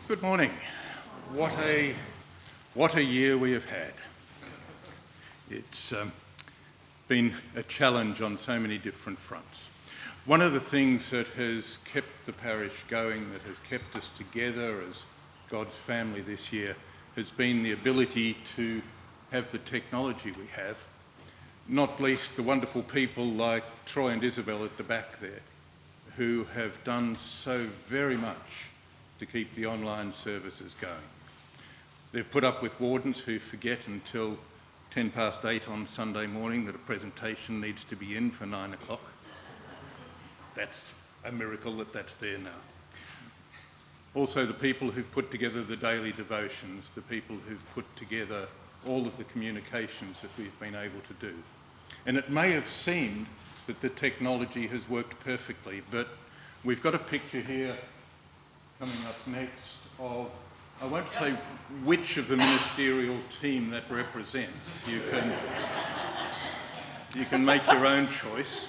Good morning. What a year we have had. It's been a challenge on so many different fronts. One of the things that has kept the parish going, that has kept us together as God's family this year, has been the ability to have the technology we have, not least the wonderful people like Troy and Isabel at the back there, who have done so very much to keep the online services going. They've put up with wardens who forget until 8:10 on Sunday morning that a presentation needs to be in for 9 o'clock. That's a miracle that that's there now. Also the people who've put together the daily devotions, the people who've put together all of the communications that we've been able to do. And it may have seemed that the technology has worked perfectly, but we've got a picture here coming up next of, I won't say which of the ministerial team that represents. You can make your own choice.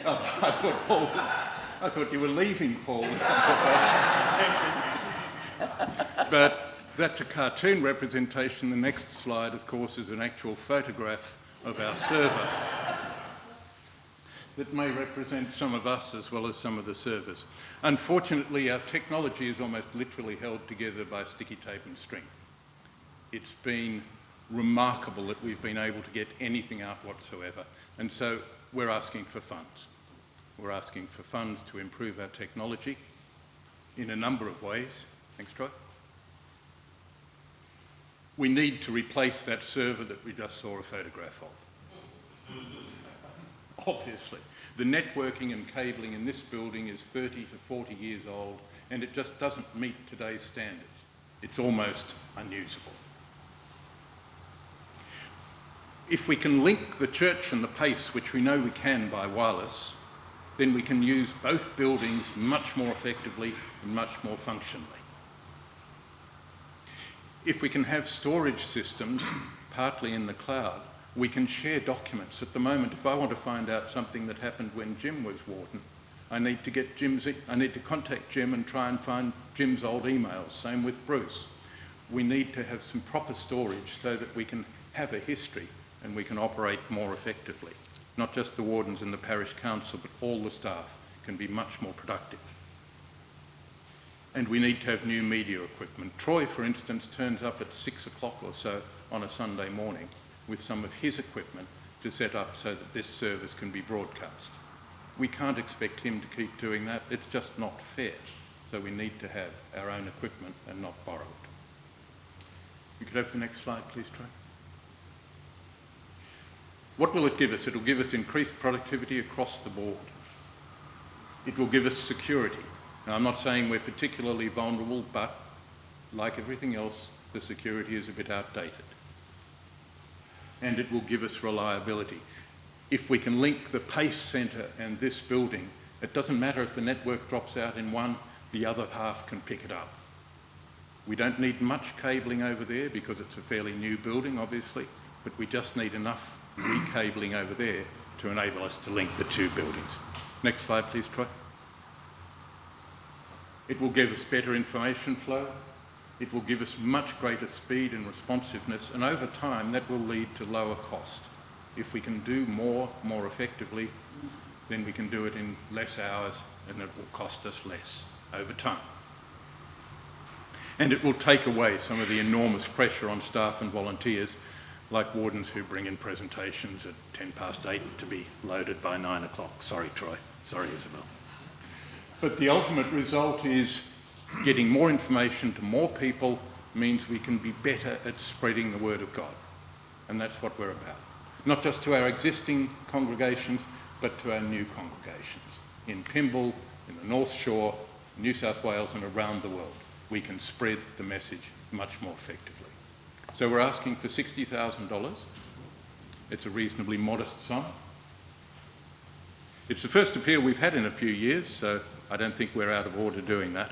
I thought you were leaving, Paul. But that's a cartoon representation. The next slide, of course, is an actual photograph of our server that may represent some of us as well as some of the servers. Unfortunately, our technology is almost literally held together by sticky tape and string. It's been remarkable that we've been able to get anything out whatsoever. And so we're asking for funds. We're asking for funds to improve our technology in a number of ways. Thanks, Troy. We need to replace that server that we just saw a photograph of. Obviously. The networking and cabling in this building is 30 to 40 years old, and it just doesn't meet today's standards. It's almost unusable. If we can link the church and the pace, which we know we can by wireless, then we can use both buildings much more effectively and much more functionally. If we can have storage systems, partly in the cloud, we can share documents. At the moment, if I want to find out something that happened when Jim was warden, I need to contact Jim and try and find Jim's old emails. Same with Bruce. We need to have some proper storage so that we can have a history and we can operate more effectively. Not just the wardens and the parish council, but all the staff can be much more productive. And we need to have new media equipment. Troy, for instance, turns up at 6 o'clock or so on a Sunday morning with some of his equipment to set up so that this service can be broadcast. We can't expect him to keep doing that. It's just not fair. So we need to have our own equipment and not borrowed. You could have the next slide, please, Troy. What will it give us? It will give us increased productivity across the board. It will give us security. Now, I'm not saying we're particularly vulnerable, but like everything else, the security is a bit outdated. And it will give us reliability. If we can link the PACE centre and this building, it doesn't matter if the network drops out in one, the other half can pick it up. We don't need much cabling over there because it's a fairly new building, obviously, but we just need enough recabling over there to enable us to link the two buildings. Next slide, please, Troy. It will give us better information flow. It will give us much greater speed and responsiveness, and over time that will lead to lower cost. If we can do more effectively, then we can do it in less hours and it will cost us less over time. And it will take away some of the enormous pressure on staff and volunteers, like wardens who bring in presentations at 8:10 to be loaded by 9 o'clock. Sorry, Troy. Sorry, Isabel. But the ultimate result is getting more information to more people means we can be better at spreading the word of God. And that's what we're about. Not just to our existing congregations, but to our new congregations. In Pymble, in the North Shore, New South Wales and around the world, we can spread the message much more effectively. So we're asking for $60,000. It's a reasonably modest sum. It's the first appeal we've had in a few years, so I don't think we're out of order doing that.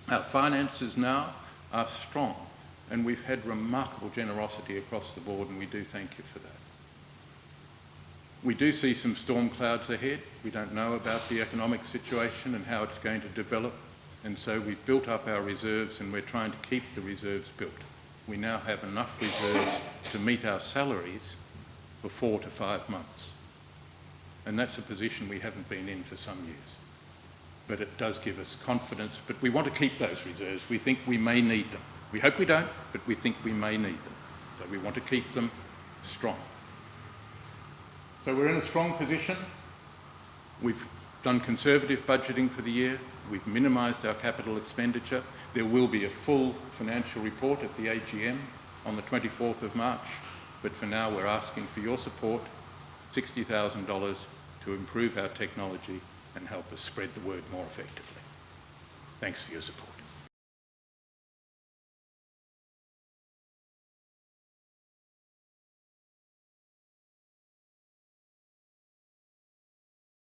Our finances now are strong, and we've had remarkable generosity across the board, and we do thank you for that. We do see some storm clouds ahead. We don't know about the economic situation and how it's going to develop, and so we've built up our reserves and we're trying to keep the reserves built. We now have enough reserves to meet our salaries for 4 to 5 months. And that's a position we haven't been in for some years. But it does give us confidence, but we want to keep those reserves. We think we may need them. We hope we don't, but we think we may need them. So we want to keep them strong. So we're in a strong position. We've done conservative budgeting for the year. We've minimised our capital expenditure. There will be a full financial report at the AGM on the 24th of March. But for now, we're asking for your support, $60,000 to improve our technology and help us spread the word more effectively. Thanks for your support.